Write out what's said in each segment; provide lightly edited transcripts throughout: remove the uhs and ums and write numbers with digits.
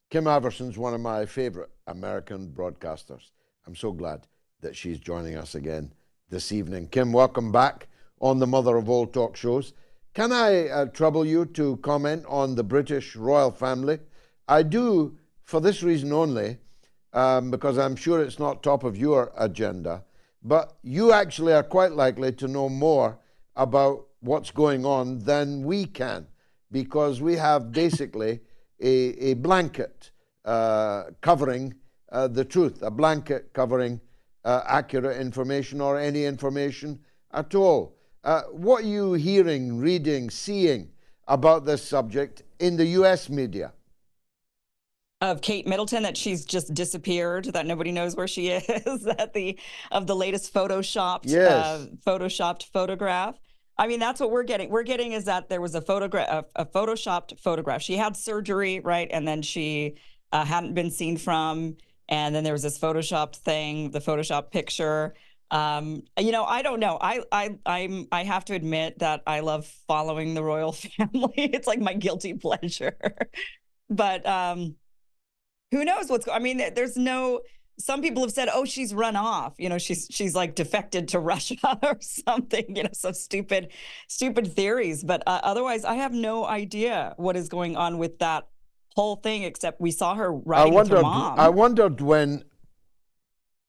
Kim Iverson's one of my favorite American broadcasters. I'm so glad that she's joining us again this evening. Kim, welcome back on the mother of all talk shows. Can I trouble you to comment on the British royal family? I do, for this reason only, because I'm sure it's not top of your agenda, but you actually are quite likely to know more about what's going on than we can, because we have basically a blanket covering the truth, a blanket covering accurate information or any information at all. What are you hearing, reading, seeing about this subject in the US media? Of Kate Middleton, that she's just disappeared, that nobody knows where she is, of the latest Yes. photoshopped photograph. I mean, that's what we're getting. We're getting is that there was a photograph, a photoshopped photograph. She had surgery, right, and then she hadn't been seen from, and then there was this photoshopped thing, the photoshopped picture. I don't know. I have to admit that I love following the royal family. It's like my guilty pleasure, but who knows what's going. I mean, there's no. Some people have said, "Oh, she's run off." She's like defected to Russia or something. Some stupid theories. But otherwise, I have no idea what is going on with that whole thing. Except we saw her riding with her mom. I wondered when.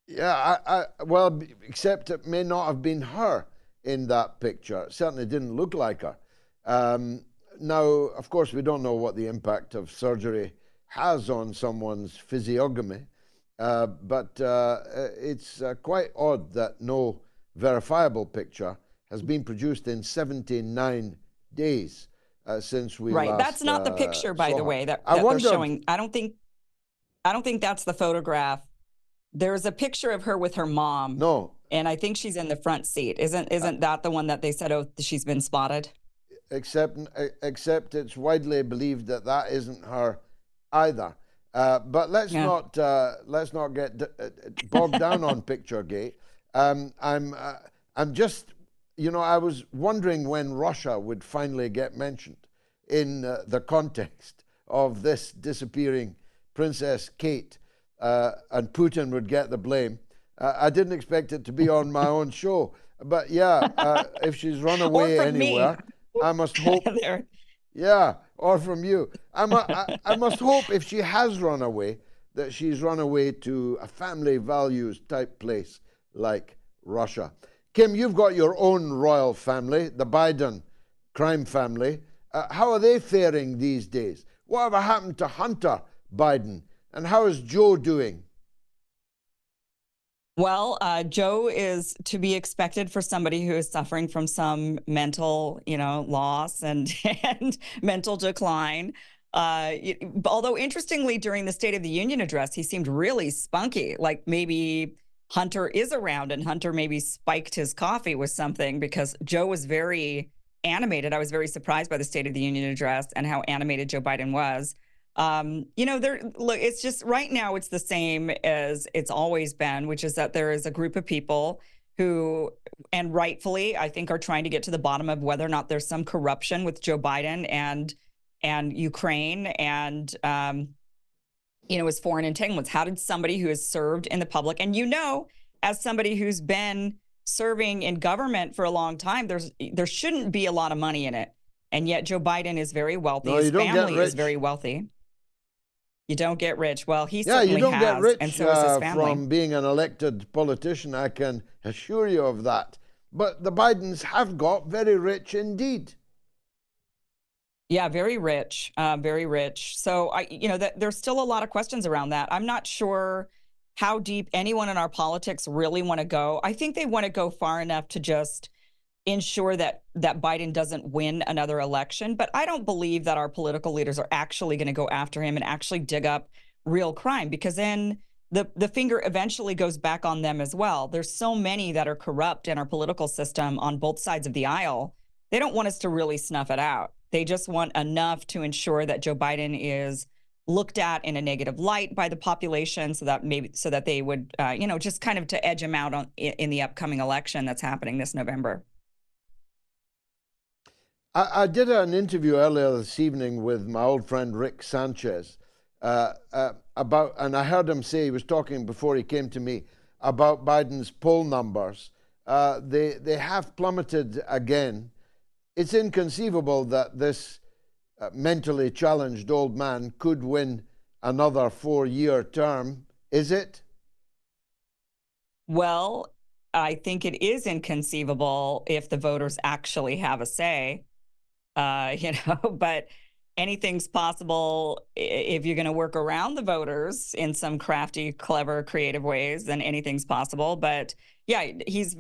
Yeah, well, except it may not have been her in that picture. It certainly didn't look like her. Now, of course, we don't know what the impact of surgery has on someone's physiognomy, but it's quite odd that no verifiable picture has been produced in 79 days since we right. last That's not the picture, by the way, that they're showing. I don't think that's the photograph. There's a picture of her with her mom. No. And I think she's in the front seat. Isn't that the one that they said, oh, she's been spotted? Except it's widely believed that that isn't her either. But let's not get bogged down on Picturegate. I'm just, I was wondering when Russia would finally get mentioned in the context of this disappearing Princess Kate, and Putin would get the blame. I didn't expect it to be on my own show, but yeah, if she's run away anywhere, I must hope. Yeah, or from you. I must hope if she has run away, that she's run away to a family values type place like Russia. Kim, you've got your own royal family, the Biden crime family. How are they faring these days? Whatever happened to Hunter Biden? And how is Joe doing? Well, Joe is to be expected for somebody who is suffering from some mental, loss and mental decline. Although interestingly, during the State of the Union address, he seemed really spunky, like maybe Hunter is around and Hunter maybe spiked his coffee with something, because Joe was very animated. I was very surprised by the State of the Union address and how animated Joe Biden was. Look, it's just right now it's the same as it's always been, which is that there is a group of people who, and rightfully, I think, are trying to get to the bottom of whether or not there's some corruption with Joe Biden and Ukraine and, his foreign entanglements. How did somebody who has served in the public, and as somebody who's been serving in government for a long time, there shouldn't be a lot of money in it. And yet Joe Biden is very wealthy. His family is very wealthy. You don't get rich. Well, he certainly has. Yeah, you don't get rich and so is his family. From being an elected politician, I can assure you of that. But the Bidens have got very rich indeed. Yeah, very rich, very rich. So, there's still a lot of questions around that. I'm not sure how deep anyone in our politics really want to go. I think they want to go far enough to just ensure that Biden doesn't win another election. But I don't believe that our political leaders are actually going to go after him and actually dig up real crime, because then the finger eventually goes back on them as well. There's so many that are corrupt in our political system on both sides of the aisle. They don't want us to really snuff it out. They just want enough to ensure that Joe Biden is looked at in a negative light by the population, so that they would, just kind of to edge him out in the upcoming election that's happening this November. I did an interview earlier this evening with my old friend Rick Sanchez, about, and I heard him say, he was talking before he came to me about Biden's poll numbers. They have plummeted again. It's inconceivable that this mentally challenged old man could win another 4-year term, is it? Well, I think it is inconceivable if the voters actually have a say, but anything's possible if you're going to work around the voters in some crafty, clever, creative ways, then anything's possible. But yeah, he's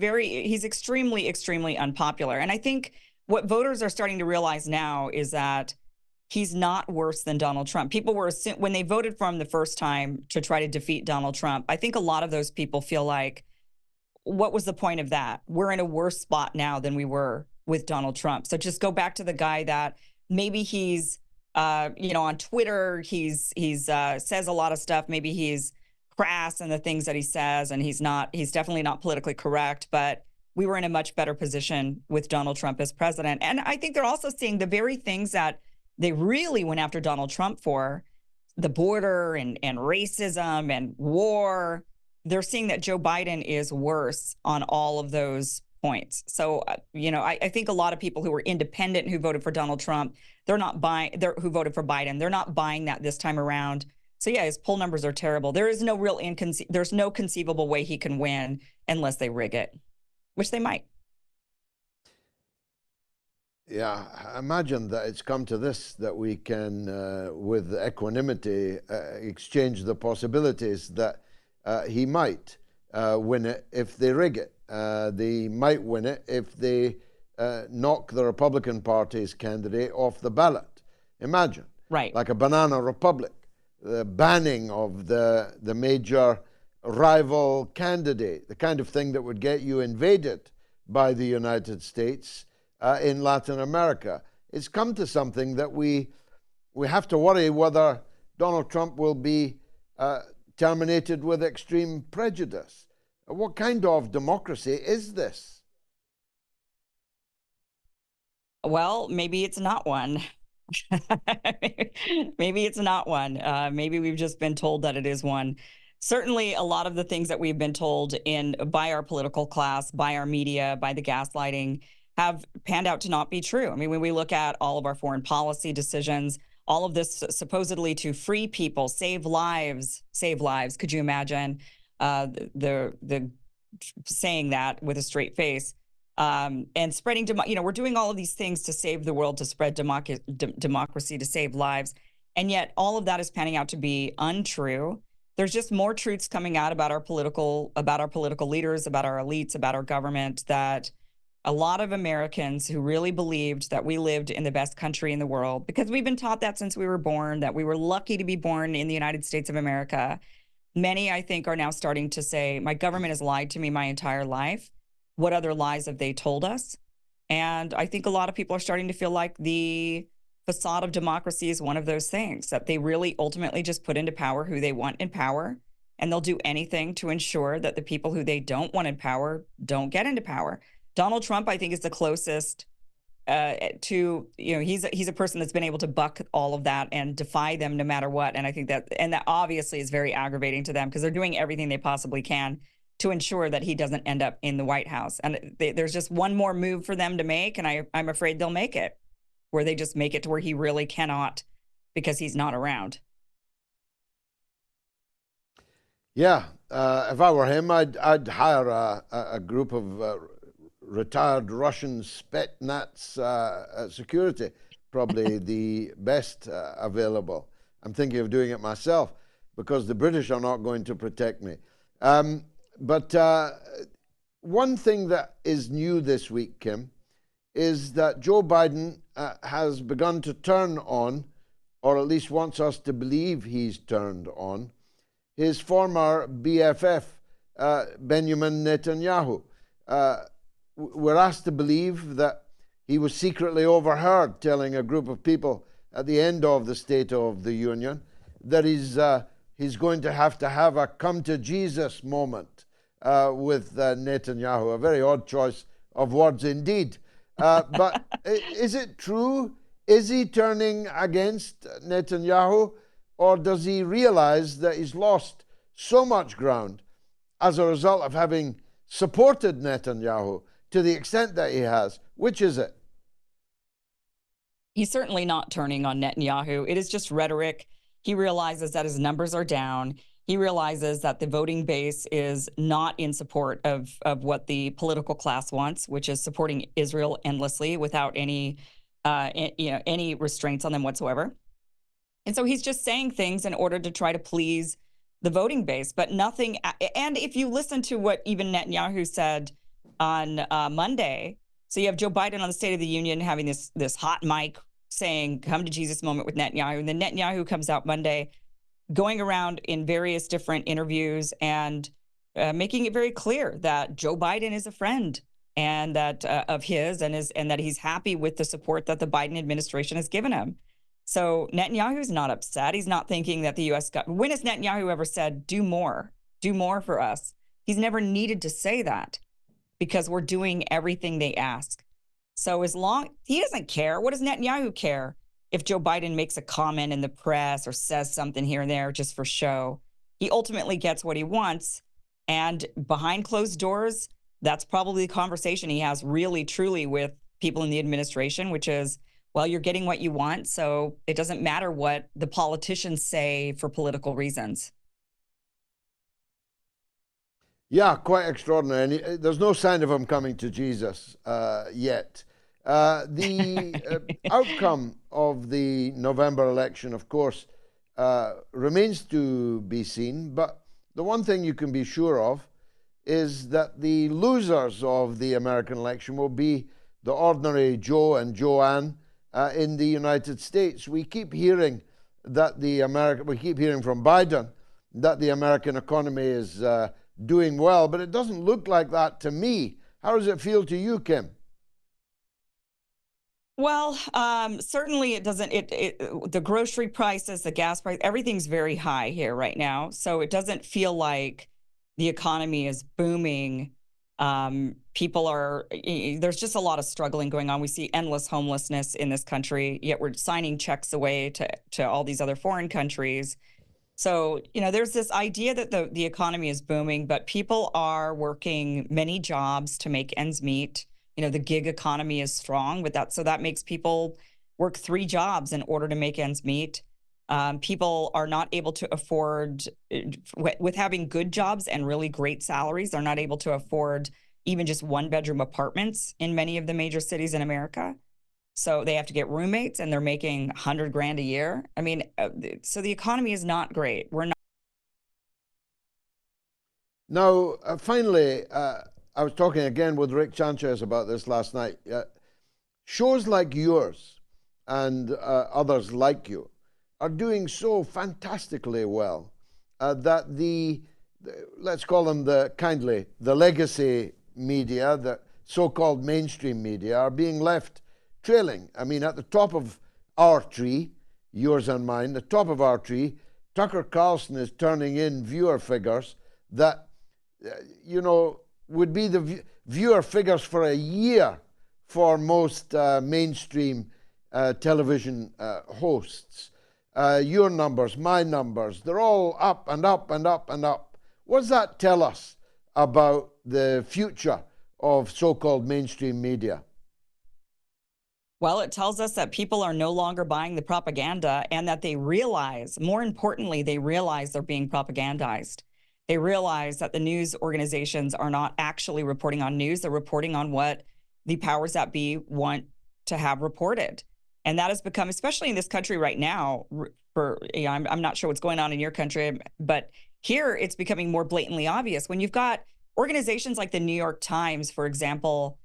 extremely, extremely unpopular. And I think what voters are starting to realize now is that he's not worse than Donald Trump. People were, when they voted for him the first time to try to defeat Donald Trump, I think a lot of those people feel like, what was the point of that? We're in a worse spot now than we were with Donald Trump. So just go back to the guy that maybe he's, on Twitter, he's says a lot of stuff. Maybe he's crass in the things that he says, and he's definitely not politically correct, but we were in a much better position with Donald Trump as president. And I think they're also seeing the very things that they really went after Donald Trump for, the border and racism and war. They're seeing that Joe Biden is worse on all of those points. So, I think a lot of people who were independent who voted for Donald Trump, who voted for Biden, they're not buying that this time around. So yeah, his poll numbers are terrible. There is no there's no conceivable way he can win unless they rig it, which they might. Yeah, imagine that it's come to this, that we can, with equanimity, exchange the possibilities that he might win it if they rig it. They might win it if they knock the Republican Party's candidate off the ballot. Imagine, right, like a banana republic, the banning of the major rival candidate, the kind of thing that would get you invaded by the United States in Latin America. It's come to something that we have to worry whether Donald Trump will be terminated with extreme prejudice. What kind of democracy is this? Well, maybe it's not one. Maybe it's not one. Maybe we've just been told that it is one. Certainly, a lot of the things that we've been told by our political class, by our media, by the gaslighting, have panned out to not be true. I mean, when we look at all of our foreign policy decisions, all of this supposedly to free people, save lives. Could you imagine the saying that with a straight face? And spreading, we're doing all of these things to save the world, to spread democracy, to save lives. And yet all of that is panning out to be untrue. There's just more truths coming out about our political leaders, about our elites, about our government, that a lot of Americans who really believed that we lived in the best country in the world, because we've been taught that since we were born, that we were lucky to be born in the United States of America. Many, I think, are now starting to say, my government has lied to me my entire life. What other lies have they told us? And I think a lot of people are starting to feel like the facade of democracy is one of those things, that they really ultimately just put into power who they want in power, and they'll do anything to ensure that the people who they don't want in power don't get into power. Donald Trump, I think, is the closest to, he's a person that's been able to buck all of that and defy them no matter what. And I think that obviously is very aggravating to them, because they're doing everything they possibly can to ensure that he doesn't end up in the White House. And there's just one more move for them to make, and I'm afraid they'll make it, where they just make it to where he really cannot, because he's not around. Yeah, if I were him, I'd hire a group of retired Russian Spetsnaz security, probably the best available. I'm thinking of doing it myself, because the British are not going to protect me. But one thing that is new this week, Kim, is that Joe Biden has begun to turn on, or at least wants us to believe he's turned on, his former BFF, Benjamin Netanyahu. We're asked to believe that he was secretly overheard telling a group of people at the end of the State of the Union that he's going to have a come to Jesus moment with Netanyahu. A very odd choice of words indeed. But is it true? Is he turning against Netanyahu? Or does he realize that he's lost so much ground as a result of having supported Netanyahu to the extent that he has? Which is it? He's certainly not turning on Netanyahu. It is just rhetoric. He realizes that his numbers are down. He realizes that the voting base is not in support of what the political class wants, which is supporting Israel endlessly without any restraints on them whatsoever. And so he's just saying things in order to try to please the voting base, but nothing. And if you listen to what even Netanyahu said on Monday, so you have Joe Biden on the State of the Union having this hot mic saying, come to Jesus moment with Netanyahu. And then Netanyahu comes out Monday going around in various different interviews and making it very clear that Joe Biden is a friend and that of his and that he's happy with the support that the Biden administration has given him. So Netanyahu's not upset. He's not thinking that the U.S. When has Netanyahu ever said, do more for us? He's never needed to say that because we're doing everything they ask. So as long, he doesn't care. What does Netanyahu care if Joe Biden makes a comment in the press or says something here and there just for show? He ultimately gets what he wants. And behind closed doors, that's probably the conversation he has really, truly with people in the administration, which is, well, you're getting what you want, so it doesn't matter what the politicians say for political reasons. Yeah, quite extraordinary. And there's no sign of him coming to Jesus yet. The outcome of the November election, of course, remains to be seen. But the one thing you can be sure of is that the losers of the American election will be the ordinary Joe and Joanne in the United States. We keep hearing that we keep hearing from Biden that the American economy is doing well, but it doesn't look like that to me. How does it feel to you, Kim? Well, certainly it doesn't. The grocery prices, the gas price, everything's very high here right now. So it doesn't feel like the economy is booming. There's just a lot of struggling going on. We see endless homelessness in this country, yet we're signing checks away to all these other foreign countries. So, there's this idea that the economy is booming, but people are working many jobs to make ends meet. The gig economy is strong with that. So that makes people work 3 jobs in order to make ends meet. People are not able to afford, with having good jobs and really great salaries, they're not able to afford even just 1-bedroom apartments in many of the major cities in America. So they have to get roommates and they're making $100,000 a year. I mean, so the economy is not great. We're not. Now, finally, I was talking again with Rick Sanchez about this last night. Shows like yours and others like you are doing so fantastically well that let's call them the legacy media, the so-called mainstream media, are being left trailing. I mean, at the top of our tree, yours and mine, the top of our tree, Tucker Carlson is turning in viewer figures that, would be the viewer figures for a year for most mainstream television hosts. Your numbers, my numbers, they're all up and up and up and up. What does that tell us about the future of so-called mainstream media? Well, it tells us that people are no longer buying the propaganda and that they realize, more importantly, they're being propagandized. They realize that the news organizations are not actually reporting on news. They're reporting on what the powers that be want to have reported. And that has become, especially in this country right now, I'm not sure what's going on in your country, but here it's becoming more blatantly obvious. When you've got organizations like the New York Times, for example,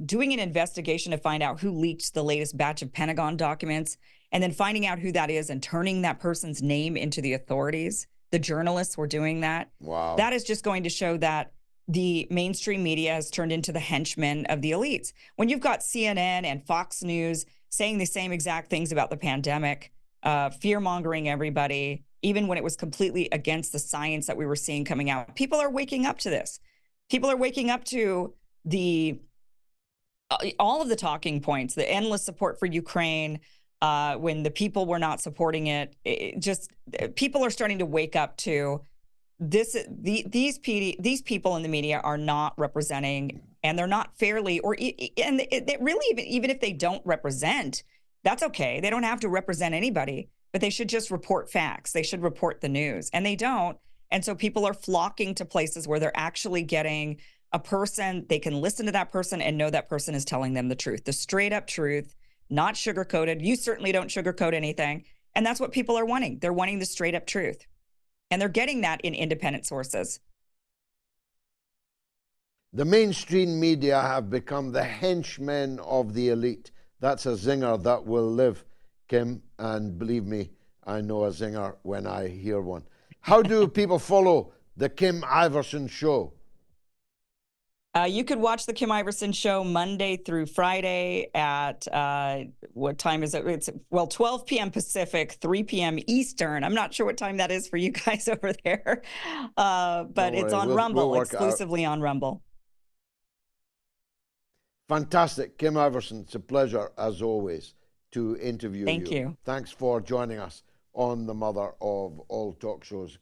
doing an investigation to find out who leaked the latest batch of Pentagon documents, and then finding out who that is and turning that person's name into the authorities. The journalists were doing that. Wow. That is just going to show that the mainstream media has turned into the henchmen of the elites. When you've got CNN and Fox News saying the same exact things about the pandemic, fear-mongering everybody, even when it was completely against the science that we were seeing coming out, people are waking up to this. People are waking up to all of the talking points, the endless support for Ukraine, when the people were not supporting it. People are starting to wake up to this. These people in the media are not representing, and they're not fairly, and it really, even if they don't represent, that's okay. They don't have to represent anybody, but they should just report facts. They should report the news, and they don't. And so people are flocking to places where they're actually getting a person, they can listen to that person and know that person is telling them the truth, the straight up truth, not sugar-coated. You certainly don't sugarcoat anything. And that's what people are wanting. They're wanting the straight up truth. And they're getting that in independent sources. The mainstream media have become the henchmen of the elite. That's a zinger that will live, Kim. And believe me, I know a zinger when I hear one. How do people follow the Kim Iverson show? You could watch the Kim Iverson show Monday through Friday at, what time is it? It's 12 p.m. Pacific, 3 p.m. Eastern. I'm not sure what time that is for you guys over there, but it's on Rumble, exclusively on Rumble. Fantastic. Kim Iverson, it's a pleasure, as always, to interview you. Thank you. Thanks for joining us on the mother of all talk shows.